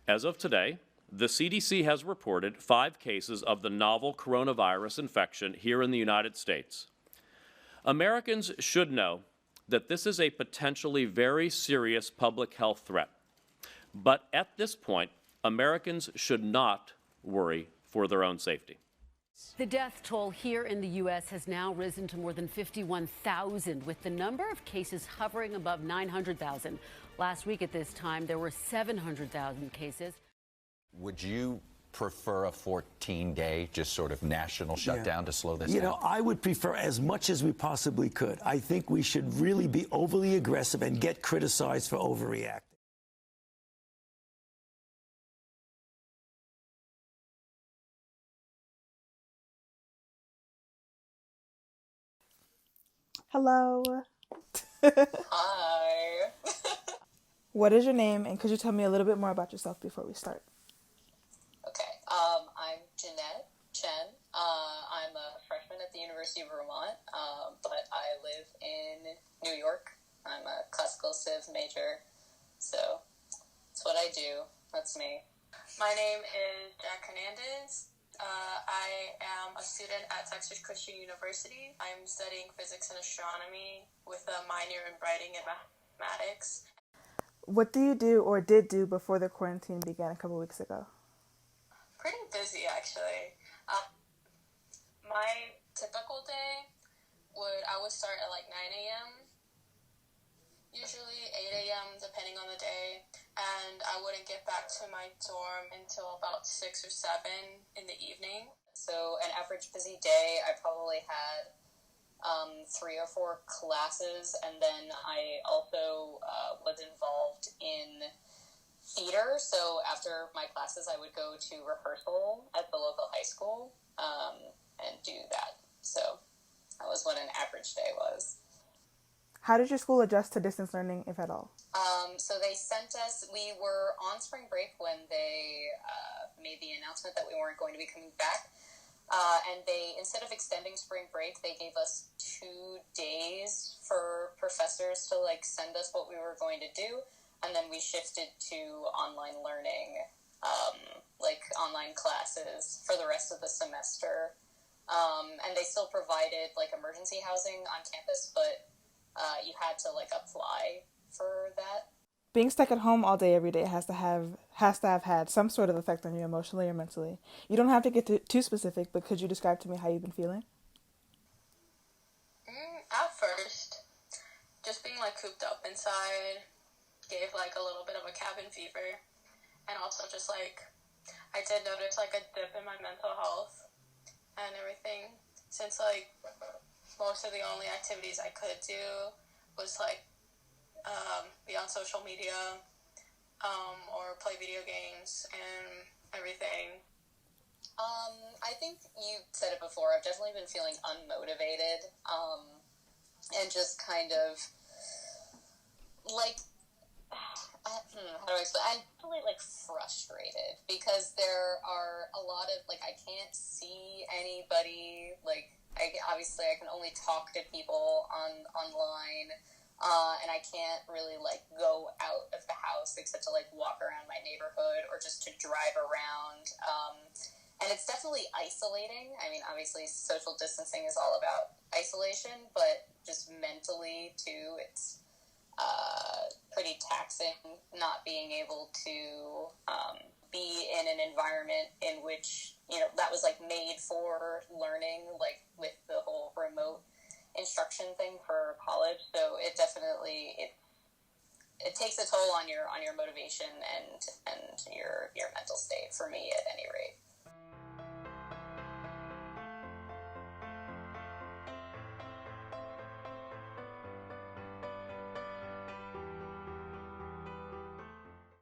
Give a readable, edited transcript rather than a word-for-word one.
As of today, the CDC has reported 5 cases of the novel coronavirus infection here in the United States. Americans should know that this is a potentially very serious public health threat. But at this point, Americans should not worry for their own safety. The death toll here in the U.S. has now risen to more than 51,000, with the number of cases hovering above 900,000. Last week at this time, there were 700,000 cases. Would you prefer a 14-day just sort of national shutdown to slow this down? You know, I would prefer as much as we possibly could. I think we should really be overly aggressive and get criticized for overreacting. Hello. Hi. What is your name, and could you tell me a little bit more about yourself before we start? Okay. I'm Jeanette Chen. I'm a freshman at the University of Vermont, but I live in New York. I'm a classical civ major, so that's what I do. That's me. My name is Jack Hernandez. I am a student at Texas Christian University. I'm studying physics and astronomy with a minor in writing and mathematics. What do you do or did do before the quarantine began a couple weeks ago? Pretty busy, actually. My typical day I would start at like 9 a.m., usually 8 a.m. depending on the day, and I wouldn't get back to my dorm until about 6 or 7 in the evening. So an average busy day, I probably had 3 or 4 classes, and then I also was involved in theater. So after my classes, I would go to rehearsal at the local high school and do that. So that was what an average day was. How did your school adjust to distance learning, if at all? So they sent us, we were on spring break when they made the announcement that we weren't going to be coming back. And they, instead of extending spring break, they gave us 2 days for professors to send us what we were going to do. And then we shifted to online learning, online classes for the rest of the semester. And they still provided emergency housing on campus, but you had to apply for that. Being stuck at home all day, every day has to have had some sort of effect on you emotionally or mentally. You don't have to get too specific, but could you describe to me how you've been feeling? At first, just being cooped up inside gave a little bit of a cabin fever, and also just I did notice a dip in my mental health and everything, since most of the only activities I could do was be on social media or play video games and everything. I think you said it before. I've definitely been feeling unmotivated and just kind of how do I explain? I'm really frustrated because there are a lot of I can't see anybody. Obviously I can only talk to people online, and I can't really go out of the house except to walk around my neighborhood or just to drive around. And it's definitely isolating. I mean, obviously social distancing is all about isolation, but just mentally too, it's pretty taxing not being able to be in an environment in which, that was made for learning, with the whole remote instruction thing for college. So it definitely, it takes a toll on your motivation and your mental state, for me at any rate.